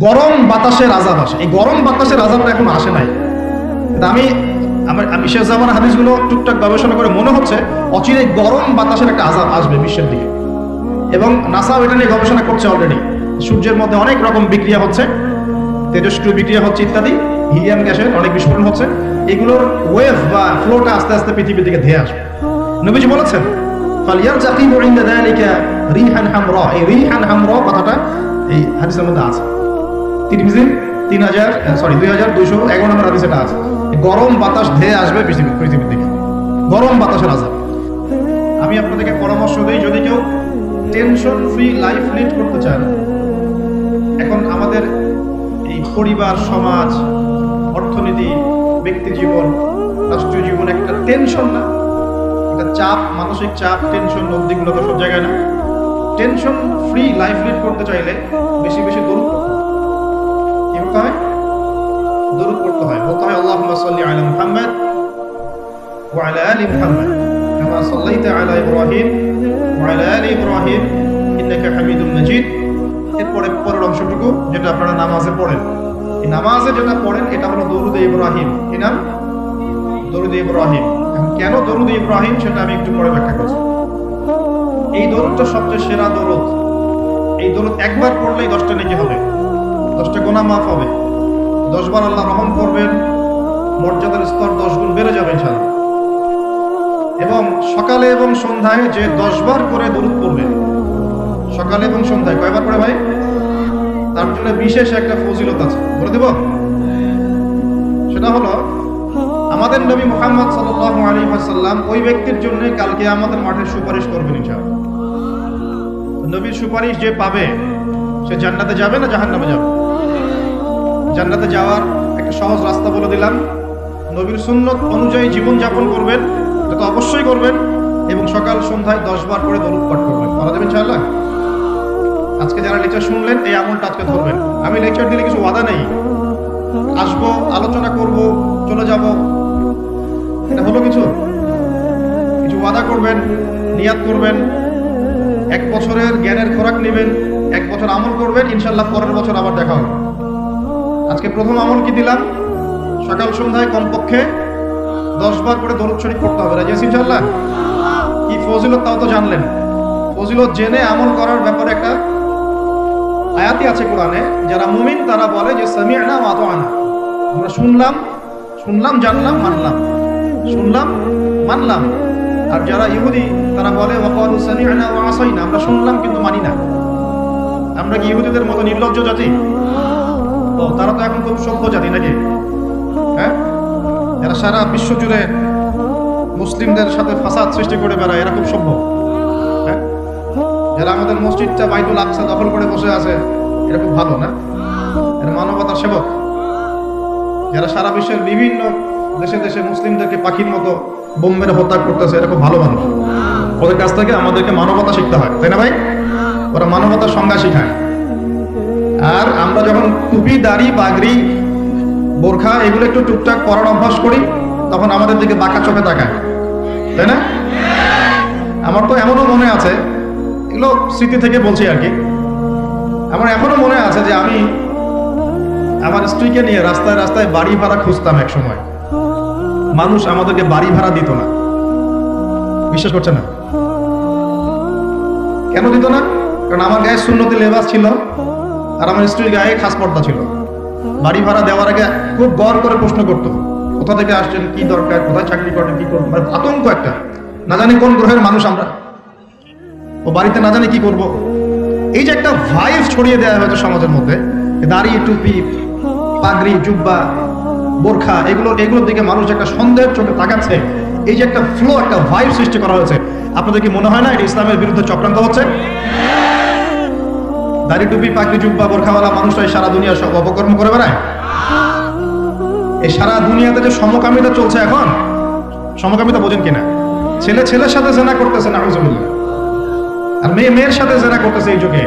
গরম বাতাসের আযাব আসে। এই গরম বাতাসের আযাবটা এখন আসে নাই। আমি শেষ জামানার হাদিসগুলো টুকটাক গবেষণা করে মনে হচ্ছে অচিরে গরম বাতাসের একটা আযাব আসবে বিশ্বের দিকে, এবং নাসাও এটা নিয়ে গবেষণা করছে অলরেডি। সূর্যের মধ্যে অনেক রকম বিক্রিয়া হচ্ছে, তেজস্ক্রিয় বিক্রিয়া হচ্ছে ইত্যাদি, হিলিয়াম গ্যাসের অনেক বিস্ফোরণ হচ্ছে। এগুলোর ওয়েভ বা ফ্লোটা আস্তে আস্তে পৃথিবীর দিকে ধেয়ে আসবে। নবীজি বলেছেন ফালইয়ারজাকিবু ইনদা যালিকা রিহান হামরা। এই রিহান হামরা কথাটা এই হাদিসের মধ্যে আছে। তিরমিজি 2211 নম্বর হাদিসে এটা আছে। গরম বাতাস ধেয়ে আসবে পৃথিবীর দিকে, গরম বাতাসের আযাব। আমি আপনাদেরকে পরামর্শ দিই, যদি কেউ টেনশন ফ্রি লাইফ লিড করতে চান, এখন আমাদের এই পরিবার, সমাজ, অর্থনীতি, ব্যক্তি জীবন, রাষ্ট্রীয় জীবন একটা টেনশন না, একটা চাপ, মানসিক চাপ, টেনশন, উদ্বিগ্ন তো সব জায়গায় না। টেনশন ফ্রি লাইফ লিড করতে চাইলে বেশি বেশি দরুদ পড়তে হয়। কি করতে হয়? দরুদ পড়তে হয়। বলতে হয় আল্লাহুম্মা সাল্লি আলা মুহাম্মাদ ওয়া আলা আলি মুহাম্মাদ কামা সাল্লাইতা আলা ইব্রাহিম ওয়া আলা আলি ইব্রাহিম ইন্নাকা হামিদুম মাজিদ। এরপরে পরের অংশটুকু যেটা আপনারা নামাজে পড়েন, এই নামাজে যেটা পড়েন এটা হলো দরুদ ইব্রাহিম। কি নাম? দরুদ ইব্রাহিম। এখন কেন দরুদ ইব্রাহিম সেটা আমি একটু পরে ব্যাখ্যা করছি। এই দরুদটা সবচেয়ে সেরা দরুদ। এই দরুদ একবার পড়লেই 10টা নেকি হবে, 10টা গুনাহ মাফ হবে। 10 বার আল্লাহ রহম করবেন, মর্যাদার স্তর 10 গুণ বেড়ে যাবে ইনশাআল্লাহ। এবং সকালে এবং সন্ধ্যায় যে 10 বার করে দরুদ পড়বেন, সকালে এবং সন্ধ্যায় কয়বার করে ভাই? তার জন্য বিশেষ একটা ফজিলত আছে, বলে দেব। সেটা হলো আমাদের নবী মুহাম্মদ সাল্লাল্লাহু আলাইহি ওয়াসাল্লাম ওই ব্যক্তির জন্য কালকে আমাদের মাঠে সুপারিশ করবেন ইনশাআল্লাহ। নবীর সুপারিশ যে পাবে সে জান্নাতে যাবে না জাহান্নামে যাবে? জান্নাতে যাওয়ার একটা সহজ রাস্তা বলে দিলাম। নবীর সুন্নত অনুযায়ী জীবন যাপন করবেন, এটা তো অবশ্যই করবেন, এবং সকাল সন্ধ্যায় 10 বার করে দরুদ পাঠ করবেন। পারা যাবে ইনশাআল্লাহ? আজকে যারা লেকচার শুনলেন এই আমলটা আজকে ধরবেন। আমি লেকচার দিলে কিছু ওয়াদা নেই, আসবো, আলোচনা করব, চলে যাব, এটা হলো কিছু ওয়াদা করবেন, নিয়াত করবেন, 1 বছরের জ্ঞানের খোরাক নেবেন, 1 বছর আমল করবেন, ইনশাআল্লাহ পরের বছর আবার দেখা হবে। আজকে প্রথম আমল কি দিলাম? সকাল সন্ধ্যায় কমপক্ষে 10 বার করে দরুদ শরীফ পড়তে হবে। রাজি আছি ইনশাআল্লাহ? কি ফজিলত তাও তো জানলেন। ফজিলত জেনে আমল করার ব্যাপারে একটা আয়াতি আছে কোরআনে, যারা মুমিন তারা বলে যে সামি'না ওয়া আতা'না। আমরা শুনলাম, জানলাম, মানলাম, শুনলাম, মানলাম। আর যারা ইহুদি তারা বলে ওয়া ক্বালু সামি'না ওয়া আসাইনা। আমরা শুনলাম কিন্তু মানি না। আমরা কি ইহুদিদের মতো নির্লজ্জ জাতি? ও তারা তো এখন খুব সভ্য জাতি নাকি? হ্যাঁ, এরা সারা বিশ্ব জুড়ে মুসলিমদের সাথে ফাসাদ সৃষ্টি করে বেড়ায়, এরা খুব সভ্য। হ্যাঁ, যারা আমাদের মসজিদটা বাইতুল আকসা দখল করে বসে আছে এরা খুব ভালো না? এরা মানবতার সেবক। যারা সারা বিশ্বের বিভিন্ন দেশে দেশে মুসলিমদেরকে পাখির মতো বোম মেরে হত্যা করতেছে এরা খুব ভালো মানুষ। ওদের কাছ থেকে আমাদেরকে মানবতা শিখতে হয়, তাই না ভাই? ওরা মানবতার সংজ্ঞা শিখায়। আর আমরা যখন টুপি, দাড়ি, পাগড়ি, বোরখা এগুলো একটু টুকটাক পরার অভ্যাস করি তখন আমাদের দিকে বাঁকা চোখে তাকায়, তাই না? আমার তো এমনও মনে আছে, এগুলো স্মৃতি থেকে বলছি আর কি, আমার এখনো মনে আছে যে আমি আমার স্ত্রীকে নিয়ে রাস্তায় রাস্তায় বাড়ি ভাড়া খুঁজতাম এক সময়। মানুষ আমাদেরকে বাড়ি ভাড়া দিত না। বিশ্বাস করছে না? কেন দিত না? কারণ আমার গায়ে সুন্নতি লেবাস ছিল আর আমার স্ত্রীর গায়ে খাস পর্দা ছিল। বাড়ি ভাড়া দেওয়ার আগে খুব গড় করে প্রশ্ন করতো, কোথা থেকে আসছেন, কি দরকার, কোথায় চাকরি করেন, কি করবেন, মানে আতঙ্ক একটা, না জানি কোন গ্রহের মানুষ আমরা, ও বাড়িতে না জানি কি করব। এই যে একটা ভাইব ছড়িয়ে দেওয়া হয়েছে সমাজের মধ্যে, দাড়ি, টুপি, পাগড়ি, জুব্বা, বোরখা, এগুলোর দিকে মানুষ একটা সন্দেহের চোখে তাকাচ্ছে, এই যে একটা ফ্লো, একটা ভাইব সৃষ্টি করা হয়েছে, আপনাদের কি মনে হয় না এটা ইসলামের বিরুদ্ধে চক্রান্ত হচ্ছে? দাড়ি, টুপি, পাগড়ি, জুব্বা, বোরখাওয়ালা মানুষরাই সারা দুনিয়া সব অপকর্ম করে বেড়ায়। এই সারা দুনিয়াতে যে সমকামিতা চলছে এখন, সমকামিতা বোঝেন কিনা? ছেলে ছেলের সাথে জেনা করতেছে, নাউজুবিল্লাহ, আর মেয়ে মেয়ের সাথে জেনা করতেছে এই যুগে।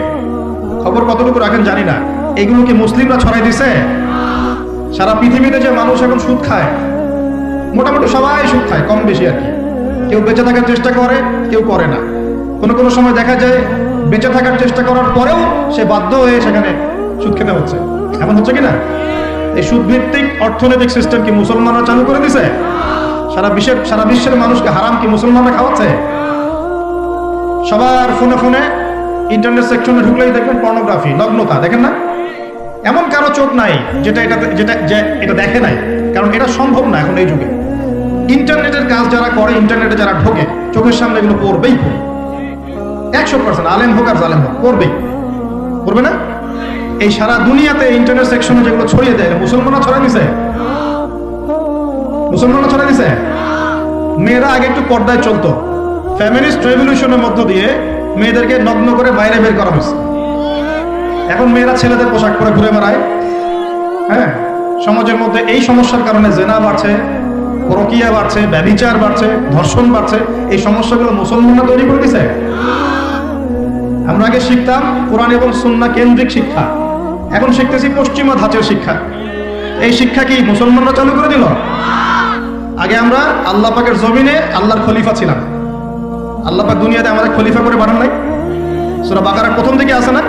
খবর কতটুকু রাখেন জানি না। এগুলো কি মুসলিমরা ছড়াই দিছে? সারা পৃথিবীতে যে মানুষ এখন সুদ খায়, মোটামুটি সবাই সুদ খায়, কম বেশি আর কি। কেউ বেঁচে থাকার চেষ্টা করে, কেউ করে না। কোনো সময় দেখা যায় বেঁচে থাকার চেষ্টা করার পরেও সে বাধ্য হয়ে সেখানে সুদ খেতে হচ্ছে। এমন হচ্ছে কিনা? এই সুদভিত্তিক অর্থনৈতিক সিস্টেম কি মুসলমানরা চালু করে দিছে? সারা বিশ্বের মানুষকে হারাম কি মুসলমানরা খাওয়াচ্ছে? সবার ফোনে ফোনে ইন্টারনেট সেকশনে ঢুকলেই দেখবেন পর্নোগ্রাফি, নগ্নতা, দেখেন না? এমন কারো চোখ নাই এটা দেখে নাই, কারণ এটা সম্ভব না এখন এই যুগে। ইন্টারনেটের কাজ যারা করে, ইন্টারনেটে যারা ঢোকে, চোখের সামনে এগুলো পড়বেই, 100% আলেম হোক আর জালেম হোক, করবে না? এই সারা দুনিয়াতে ইন্টারনেট সেকশনে যেগুলো ছড়িয়ে দেয়, মুসলমানরা ছড়াই দিছে। মেয়েরা আগে একটু পর্দায় চলতো, ফেমিনিস্ট রেভলিউশনের মধ্য দিয়ে মেয়েদেরকে নগ্ন করে বাইরে বের করা হয়েছে। এখন মেয়েরা ছেলেদের পোশাক পরে ঘুরে বেড়ায়। হ্যাঁ, সমাজের মধ্যে এই সমস্যার কারণে জেনা বাড়ছে, পরকীয়া বাড়ছে, ব্যভিচার বাড়ছে, ধর্ষণ বাড়ছে। এই সমস্যাগুলো মুসলমানরা তৈরি করে দিছে। আমরা আগে শিখতাম কোরআন এবং সুন্নাহ কেন্দ্রিক শিক্ষা, এখন শিখতেছি পশ্চিমা ধাঁচের শিক্ষা। এই শিক্ষা কি মুসলমানরা চালু করে দিল? আগে আমরা আল্লাহ পাকের জমিনে আল্লাহর খলিফা ছিলাম। আল্লাহ পাক দুনিয়াতে আমাদের খলিফা করে পাঠান নাই? সূরা বাকারার প্রথম থেকে আছে না,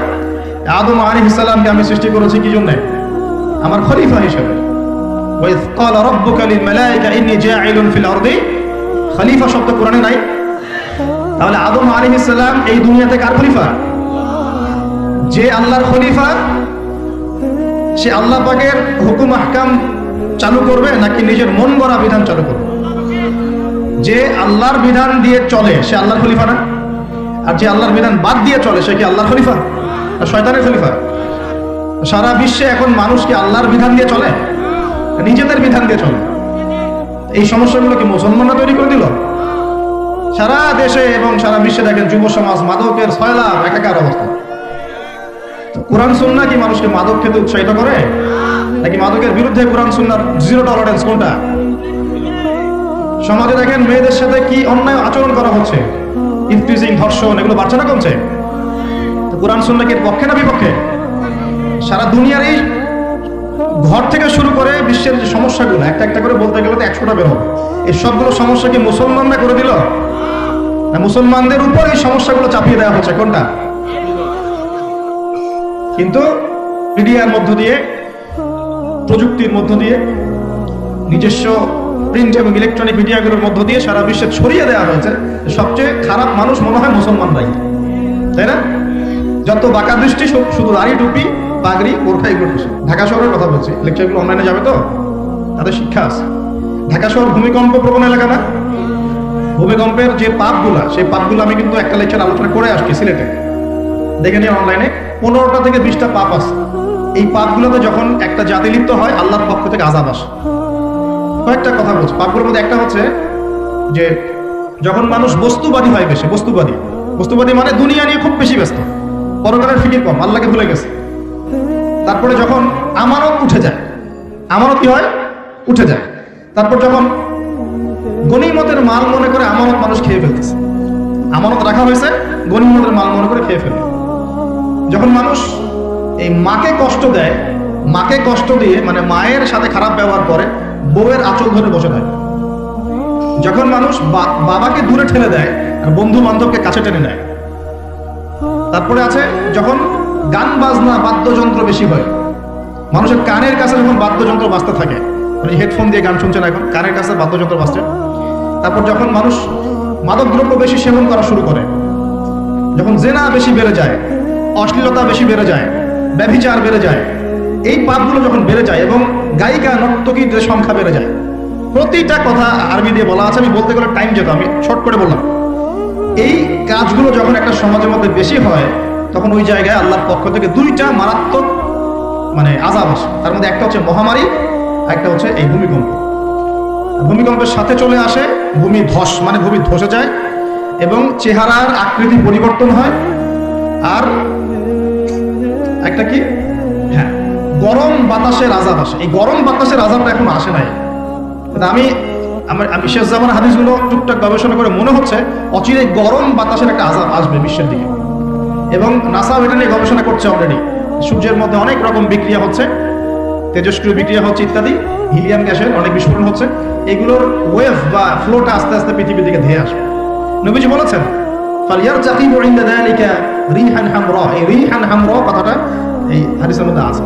আদম আলাইহিস সালামকে আমি সৃষ্টি করেছি কি জন্য? আমার খলিফা হিসেবে। ওয়াইয ক্বালা রাব্বুকা লিল মালায়েকা ইন্নী জাঈলুন ফিল আরদি, খলিফা শব্দ কোরআনে নাই। তাহলে আদম আলাইহিস সালাম এই দুনিয়াতে কার খলিফা? যে আল্লাহর খলিফা, সে আল্লাহ পাকের হুকুম আহকাম চালু করবে নাকি নিজের মন গড়া বিধান চালু করবে? যে আল্লাহর বিধান দিয়ে চলে সে আল্লাহর খলিফা না? আর যে আল্লাহর বিধান বাদ দিয়ে চলে সে কি আল্লাহর খলিফা না শয়তানের খলিফা? সারা বিশ্বে এখন মানুষ কি আল্লাহর বিধান দিয়ে চলে, নিজেদের বিধান দিয়ে চলে? এই সমস্যাগুলো কি মুসলমানরা তৈরি করে দিল? সারা দেশে এবং সারা বিশ্বে দেখেন যুব সমাজ মাদকের সয়লাভ, একাকার অবস্থা। কোরআন সুন্নাহ কি মানুষকে মাদক খেতে উৎসাহিত করে, নাকি মাদকের বিরুদ্ধে কোরআন সুন্নাহর জিরো টলারেন্স কোনটা? সমাজে দেখেন মেয়েদের সাথে কি অন্যায় আচরণ করা হচ্ছে, ইফটিজিং, ধর্ষণ, এগুলো বাড়ছে না কমছে? তো কোরআন সুন্নাহ কি পক্ষে না বিপক্ষে? সারা দুনিয়ার এই ঘর থেকে শুরু করে বিশ্বের যে সমস্যাগুলো একটা একটা করে বলতে গেলে তো 100টা বের হবে। এই সবগুলো সমস্যা কি মুসলমানরা করে দিল, না মুসলমানদের উপর এই সমস্যাগুলো চাপিয়ে দেওয়া হচ্ছে? কোনটা? কিন্তু মিডিয়ার মধ্য দিয়ে, প্রযুক্তির মধ্য দিয়ে, নিজস্ব প্রিন্ট এবং ইলেকট্রনিক মিডিয়াগুলোর মধ্য দিয়ে সারা বিশ্বে ছড়িয়ে দেওয়া হয়েছে সবচেয়ে খারাপ মানুষ মনে হয় মুসলমানরাই, তাই না? যত বাঁকা দৃষ্টি শুধু দাড়ি, টুপি, পাগড়ি, বোরখা, এগুলো। ঢাকা শহরের কথা বলছি, লেকচারগুলো অনলাইনে যাবে তো, তাদের শিক্ষা আছে। ঢাকা শহর ভূমিকম্প প্রবণ এলাকা না? ভূমিকম্পের যে পাপগুলা, সেই পাপগুলো আমি কিন্তু একটা লেকচার আলোচনা করে আসছি সিলেটে, দেখে নিয়ে অনলাইনে। 15টা থেকে 20টা পাপ আছে। এই পাপগুলোতে যখন একটা জাতি লিপ্ত হয় আল্লাহর পক্ষ থেকে আযাব আসে। কয়েকটা কথা বলছি। পাপগুলোর মধ্যে একটা হচ্ছে যে যখন মানুষ বস্তুবাদী হয়, বেশি বস্তুবাদী মানে দুনিয়া নিয়ে খুব বেশি ব্যস্ত, পরকালের ফিকির কম, আল্লাহকে ভুলে গেছে। তারপরে যখন আমানত উঠে যায়, আমানত কি হয়? উঠে যায়। তারপর যখন গনিমতের মাল মনে করে আমানত মানুষ খেয়ে ফেলতেছে, আমানত রাখা হয়েছে, গনিমতের মাল মনে করে খেয়ে ফেলে। যখন মানুষ এই মাকে কষ্ট দেয়, মাকে কষ্ট দিয়ে মানে মায়ের সাথে খারাপ ব্যবহার করে, বউয়ের আঁচল ধরে বসে থাকে। যখন মানুষ বাবাকে দূরে ঠেলে দেয় আর বন্ধু বান্ধবকে কাছে টেনে নেয়। তারপরে আছে যখন গান বাজনা, বাদ্যযন্ত্র বেশি হয়, মানুষের কানের কাছে যখন বাদ্যযন্ত্র বাজতে থাকে, মানে হেডফোন দিয়ে গান শুনছেন, এখন কানের কাছে বাদ্যযন্ত্র বাজছে। তারপর যখন মানুষ মাদকদ্রব্য বেশি সেবন করা শুরু করে, যখন জেনা বেশি বেড়ে যায়, অশ্লীলতা বেশি বেড়ে যায়, ব্যভিচার বেড়ে যায়, এই পাপগুলো যখন বেড়ে যায় এবং গায়িকা নর্তকীদের সংখ্যা বেড়ে যায়। প্রতিটা কথা আরবি দিয়ে বলা আছে, আমি বলতে গেলে টাইম যেত, আমি শর্ট করে বললাম। এই কাজগুলো যখন একটা সমাজের মধ্যে বেশি হয়, তখন ওই জায়গায় আল্লাহর পক্ষ থেকে 2টা মারাত্মক মানে আযাব আসে। তার মধ্যে একটা হচ্ছে মহামারী, একটা হচ্ছে এই ভূমিকম্প। ভূমিকম্পের সাথে চলে আসে ভূমি ধস, মানে ভূমি ধসে যায় এবং চেহারার আকৃতি পরিবর্তন হয়। আর একটা কি, হ্যাঁ, গরম বাতাসের আযাব আসে। এই গরম বাতাসের আযাবটা এখন আসে নাই। আমি শেষ জামানার হাদিসগুলো টুকটাক গবেষণা করে মনে হচ্ছে অচিরে গরম বাতাসের একটা আযাব আসবে বিশ্বের দিকে। এবং নাসা এটা নিয়ে গবেষণা করছে অলরেডি। সূর্যের মধ্যে অনেক রকম বিক্রিয়া হচ্ছে, তেজস্ক্রিয় বিক্রিয়া হচ্ছে ইত্যাদি, হিলিয়াম গ্যাসের অনেক বিস্ফোরণ হচ্ছে। এগুলোর ওয়েভ বা ফ্লোটা আস্তে আস্তে পৃথিবীর দিকে ধেয়ে আসবে। নবীজি বলেছেন ফালিয়ারতাকিবু ইনদা যালিকা রিহান হামরা। এই রিহান হামরা কথাটা এই হাদিসের মধ্যে আছে।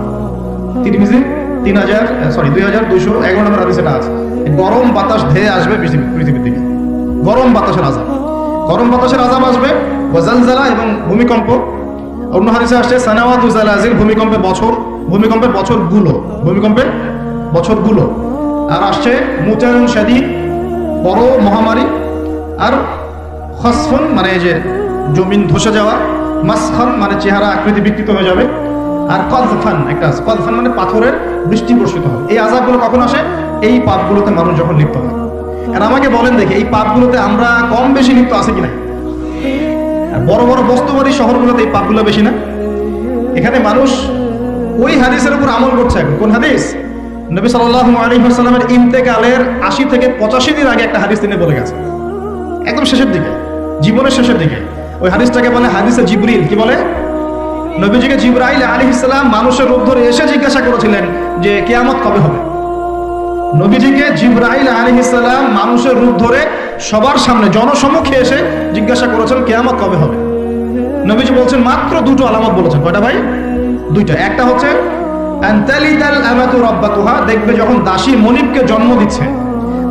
তিরমিজি 2211 নম্বর হাদিসে এটা আছে। গরম বাতাস ধেয়ে আসবে পৃথিবীর দিকে, গরম বাতাসের আযাব, গরম বাতাসের আযাব আসবে, ওয়াজালজালা এবং ভূমিকম্প। অন্য হাদিসে আসছে সানাওয়াতু জালাজিল, ভূমিকম্পের বছরগুলো। আর আসছে মুতায়ুন শাদীদ, বড় মহামারী। আর খসফুন মানে এই যে জমিন ধসে যাওয়া, মাসখান মানে চেহারা আকৃতি বিকৃত হয়ে যাবে। আর কযফান মানে পাথরের বৃষ্টি বর্ষিত হবে। এই আযাবগুলো কখন আসে? এই পাপগুলোতে মানুষ যখন লিপ্ত হয়। আর আমাকে বলেন দেখি, এই পাপগুলোতে আমরা কম বেশি লিপ্ত আছে কিনা? আর বড় বড় বস্তুবাদী শহরগুলোতে এই পাপগুলো বেশি না? এখানে মানুষ ওই হাদিসের উপর আমল করছে। এখন কোন হাদিস? নবী সাল্লাল্লাহু আলাইহি ওয়াসাল্লামের ইন্তেকালের 80 থেকে 85 দিন আগে একটা হাদিস তিনি বলে গেছেন, একদম শেষের দিকে, জীবনের শেষের দিকে। ওই হাদিসটাকে বলে হাদিসে জিবরিল। কি বলে? নবীজিকে জিবরাইল আলাইহিস সালাম মানুষের রূপ ধরে এসে জিজ্ঞাসা করেছিলেন যে কিয়ামত কবে হবে। নবীজিকে জিবরাইল আলাইহিস সালাম মানুষের রূপ ধরে সবার সামনে জনসম্মুখে এসে জিজ্ঞাসা করেছেন কিয়ামত কবে হবে। নবীজি বলছেন মাত্র দুটো আলামত বলেছেন। কয়টা ভাই? দুইটা। একটা হচ্ছে আনতালিদাল আমাতু রাব্বাতুহা, দেখবে যখন দাসী মনিবকে জন্ম দিচ্ছে।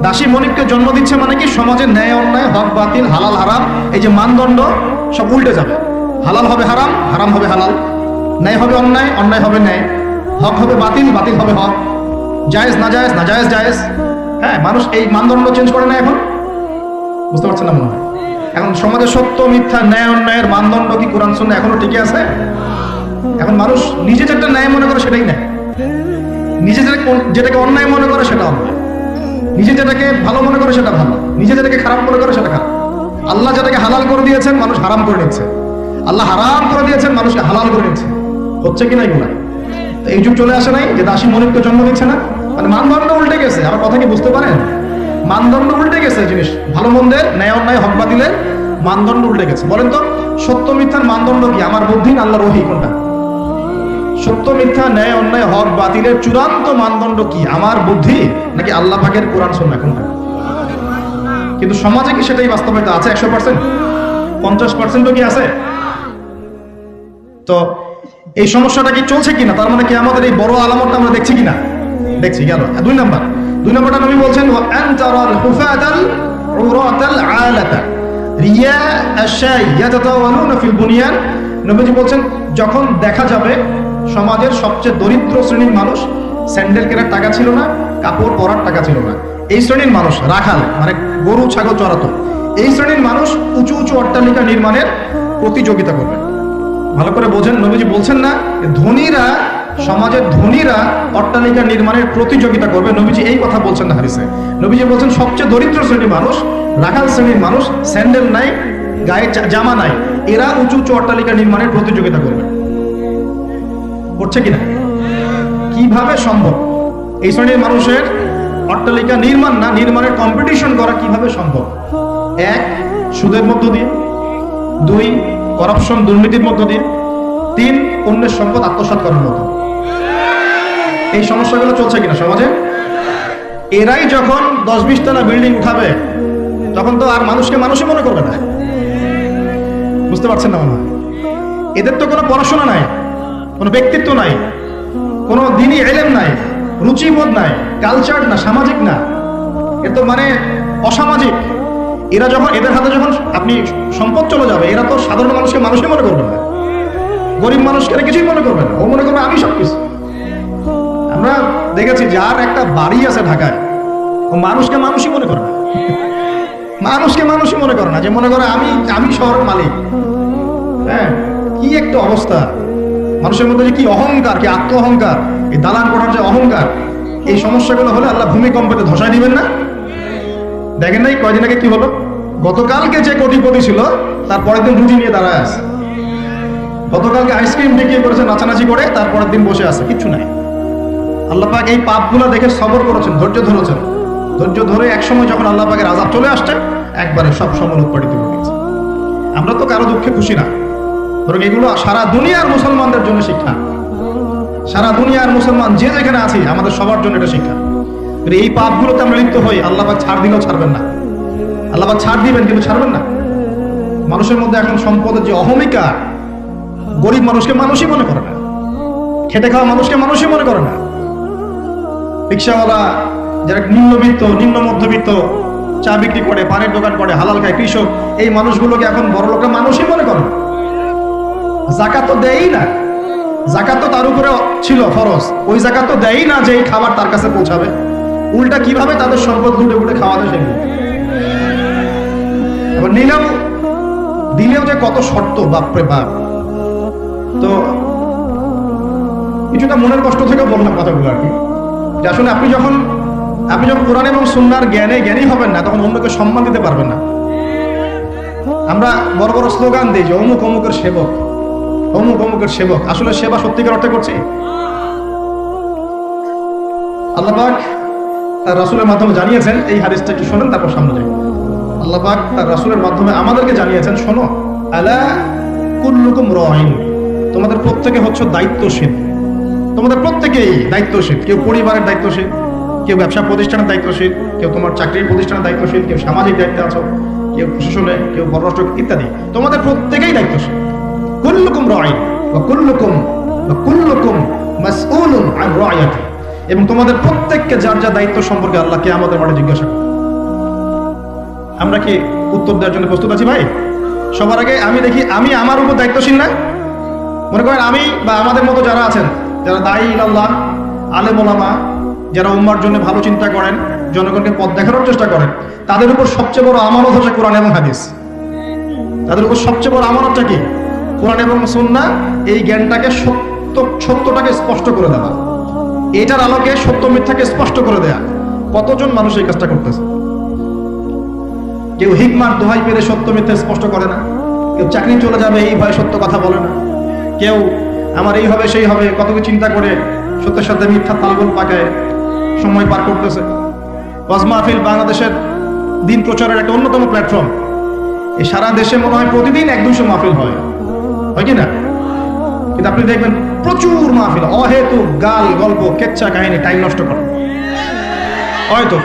দাসী মনিবকে জন্ম দিচ্ছে মানে কি? সমাজের ন্যায় অন্যায়, হক বাতিল, হালাল হারাম, এই যে মানদণ্ড সব উল্টে যাবে। হালাল হবে হারাম, হারাম হবে হালাল, ন্যায় হবে অন্যায়, অন্যায় হবে ন্যায়, হক হবে বাতিল, বাতিল হবে হক, জায়েজ না জায়েজ, না জায়েজ জায়েজ। হ্যাঁ, মানুষ এই মানদণ্ড চেঞ্জ করে না এখন। বুঝতে পারছেন না মনে হয়? এখন সমাজে সত্য মিথ্যা, ন্যায় অন্যায়ের মানদণ্ড কি কোরআন সুন্নাহ এখনো টিকে আছে? এখন মানুষ নিজে যেটা ন্যায় মনে করে সেটাই ন্যায়, নিজে যেটাকে অন্যায় মনে করে সেটা অন্যায়, নিজে যেটাকে ভালো মনে করে সেটা ভালো, নিজে যেটাকে খারাপ মনে করে সেটা খারাপ। আল্লাহ যেটাকে হালাল করে দিয়েছেন মানুষ হারাম করে নিচ্ছে, আল্লাহ হারাম করে দিয়েছেন মানুষকে হালাল করে নিচ্ছে। হচ্ছে কি না এগুলা? এই যুগ চলে আসে নাই যে দাসী মনিবকে জন্ম দিচ্ছে না? মানে মানদণ্ড উল্টে গেছে। আমার কথা কি বুঝতে পারেন? মানদণ্ড উল্টে গেছে। জিনিস ভালো মন্দের, ন্যায় অন্যায়, হক বাতিলের মানদণ্ড উল্টে গেছে। বলেন তো সত্য মিথ্যার মানদণ্ড কি? আমার বুদ্ধি না আল্লাহর ওহী? কোনটা? সত্য মিথ্যা, ন্যায় অন্যায়, হক বাতিলের চূড়ান্ত মানদণ্ড কি? আমার বুদ্ধি নাকি আল্লাহ পাকের কোরআন সুন্নাহ? কোনটা? কিন্তু সমাজে কি সেটাই বাস্তবায়িত আছে 100%? 50% কি আছে? তো এই সমস্যাটা কি চলছে কিনা? তার মানে কি আমাদের এই বড় আলামতটা আমরা দেখছি কিনা? দেখছি। গেল দুই নাম্বারটা নবী বলছেন আনতারাল হুফাতাল উরাতাল আলাতা রিয়া আশাই ইয়াতাতাওয়ালুনা ফিল বুনিয়ান। নবীজি বলছেন যখন দেখা যাবে সমাজের সবচেয়ে দরিদ্র শ্রেণীর মানুষ, স্যান্ডেল কেনার টাকা ছিল না, কাপড় পরার টাকা ছিল না, এই শ্রেণীর মানুষ, রাখাল মানে গরু ছাগল চড়াতো, এই শ্রেণীর মানুষ উঁচু উঁচু অট্টালিকা নির্মাণের প্রতিযোগিতা করবে। ভালো করে বোঝেন, নবীজি বলছেন না ধনীরা, সমাজের ধনীরা অট্টালিকা নির্মাণের প্রতিযোগিতা করবে। নবীজি এই কথা বলছেন না হাদিসে। নবীজি বলছেন সবচেয়ে দরিদ্র শ্রেণীর মানুষ, রাখাল শ্রেণীর মানুষ, স্যান্ডেল নাই, গায়ে জামা নাই, এরা উঁচু উঁচু অট্টালিকা নির্মাণের প্রতিযোগিতা করবে। করছে কিনা? কিভাবে সম্ভব? এই শ্রেণীর মানুষের অট্টালিকা নির্মাণ না, নির্মাণের কম্পিটিশন করা কিভাবে সম্ভব? 1, সুদের মধ্য দিয়ে, 2, করাপশন দুর্নীতির মধ্য দিয়ে, 3, অন্যের সম্পদ আত্মসাৎ করার মতো। এই সমস্যাগুলো চলছে কিনা সমাজে? এরাই যখন 10-20 তলা বিল্ডিং উঠাবে তখন তো আর মানুষকে মানুষই মনে করবে না। বুঝতে পারছেন না মনে হয়? এদের তো কোনো পড়াশোনা নাই, কোনো ব্যক্তিত্ব নাই, কোনো দিনই ইলম নাই, রুচিবোধ নাই, কালচার না, সামাজিক না, এর তো মানে অসামাজিক। এরা যখন, এদের হাতে যখন আপনি সম্পদ চলে যাবে, এরা তো সাধারণ মানুষকে মানুষই মনে করবে না, গরিব মানুষকে এরা কিছুই মনে করবে না, ও মনে করবে আমি সবকিছু। আমরা দেখেছি যার একটা বাড়ি আছে ঢাকায়, ও মানুষকে মানুষই মনে করে না, মানুষকে মানুষই মনে করে না, যে মনে করে আমি শহরের মালিক। হ্যাঁ, কি একটা অবস্থা মানুষের মধ্যে, যে কি অহংকার, কি আত্ম অহংকার, এই দালান কোঠার যে অহংকার, এই সমস্যাগুলো হলে আল্লাহ ভূমিকম্পতে ধসায় দিবেন না? দেখেন নাই কয়দিন আগে কি হলো? গতকালকে যে কোটিপতি ছিল তার পরের দিন রুটি নিয়ে দাঁড়ায় আছে, গতকালকে আইসক্রিম বিক্রি করেছে নাচানাচি করে, তারপরের দিন বসে আছে, কিচ্ছু নাই। আল্লাহ পাক এই পাপগুলো দেখে সবর করেছেন, ধৈর্য ধরেছেন, ধৈর্য ধরে একসময় যখন আল্লাহ পাকের আযাব চলে আসছে একবারে সব সময় উৎপাদিত করে দিয়েছে। আমরা তো কারো দুঃখে খুশি না, বরং এগুলো সারা দুনিয়ার মুসলমানদের জন্য শিক্ষা। সারা দুনিয়ার মুসলমান যে যেখানে আছি আমাদের সবার জন্য এটা শিক্ষা। এই পাপগুলোতে আমরা লিপ্ত হই, আল্লাহ পাক ছাড় দিলেও ছাড়বেন না। আল্লাহ পাক ছাড় দিবেন কিন্তু ছাড়বেন না। মানুষের মধ্যে এখন সম্পদের যে অহমিকা, গরিব মানুষকে মানুষই মনে করে না, খেটে খাওয়া মানুষকে মানুষই মনে করে না। রিক্সাওয়ালা, যারা নিম্নবিত্ত, নিম্ন মধ্যবিত্ত, চা বিক্রি করে, পানের দোকান করে, হালাল খায়, কৃষক, এই মানুষগুলোকে এখন বড় লোকরা মানুষই মনে করে না। যাকাত তো দেয়ই না, যাকাত তো তার উপরে ছিল ফরজ, ওই যাকাত তো দেয়ই না যে এই খাবার তার কাছে পৌঁছাবে। উল্টা কিভাবে তাদের সম্পদ লুটে লুটে খাওয়া যায় সেগুলো। এবার দিলেও যে কত শর্ত, বাপরে বাপ। তো কিছুটা মনের কষ্ট থেকে বললাম কথাগুলো আর কি, যে আসলে আপনি যখন কোরআন এবং সুন্নাহর জ্ঞানী হবেন না, তখন অন্যকে সম্মান দিতে পারবেন না। আমরা বড় বড় স্লোগান দিই যে অমুক অমুকের সেবক, অমুক অমুকের সেবক। আসলে সেবা সত্যিকার অর্থে করছি? আল্লাহ পাক তার রাসূলের মাধ্যমে জানিয়েছেন, এই হাদিসটা একটু শোনেন তারপর সামনে যাই। আল্লাহ পাক তার রাসূলের মাধ্যমে আমাদেরকে জানিয়েছেন, শোনো, আলা কুল্লুকুম রাঈন, তোমাদের প্রত্যেকে হচ্ছে দায়িত্বশীল। তোমাদের প্রত্যেকেই দায়িত্বশীল। কেউ পরিবারের দায়িত্বশীল, কেউ ব্যবসা প্রতিষ্ঠানের দায়িত্বশীল, কেউ তোমার চাকরির প্রতিষ্ঠানের দায়িত্বশীল, কেউ সামাজিক দায়িত্বে আছো, কেউ প্রশাসনে, কেউ পররাষ্ট্র ইত্যাদি। তোমাদের প্রত্যেকেই দায়িত্বশীল। কুল্লুকুম রাঈন ওয়া কুল্লুকুম মাসউলুন আন রা'য়াতি, এবং তোমাদের প্রত্যেককে যার যা দায়িত্ব সম্পর্কে আল্লাহ কিয়ামতের মাঠে জিজ্ঞাসা করবে। আমরা কি উত্তর দেওয়ার জন্য প্রস্তুত আছি ভাই? সবার আগে আমি দেখি, আমি আমার উপর দায়িত্বশীল না? মনে করেন আমি বা আমাদের মতো যারা আছেন, যারা দায়ী ইলাল্লাহ, আলেম ওলামা, যারা উম্মার জন্য ভালো চিন্তা করেন, জনগণকে পথ দেখানোর চেষ্টা করেন, তাদের উপর সবচেয়ে বড় আমানত হচ্ছে কোরআন এবং হাদিস। তাদের উপর সবচেয়ে বড় আমানতটা কি? কোরআন এবং সুন্নাহ। এই জ্ঞানটাকে সত্যটাকে স্পষ্ট করে দেওয়া, এটার আলোকে সত্য মিথ্যাকে স্পষ্ট করে দেয়া। কতজন মানুষ এই কাজটা করতেছে? কেউ হিকমার দোহাই পেরে সত্য মিথ্যা স্পষ্ট করে না, কেউ চাকরি চলে যাবে এই ভয়ে সত্য কথা বলে না, কেউ আমার এই হবে সেই হবে কত কিছু চিন্তা করে সত্যের সাথে মিথ্যা তালগোল পাকায় সময় পার করতেছে। ওয়াজ মাহফিল বাংলাদেশের দিন প্রচারের একটা অন্যতম প্ল্যাটফর্ম। এই সারা দেশে মনে হয় প্রতিদিন 100-200 মাহফিল হয় কি না? কিন্তু আপনি দেখবেন প্রচুর মাহফিল, অহেতুক গাল গল্প, কেচ্ছা কাহিনী, টাইম নষ্ট করে হয়তো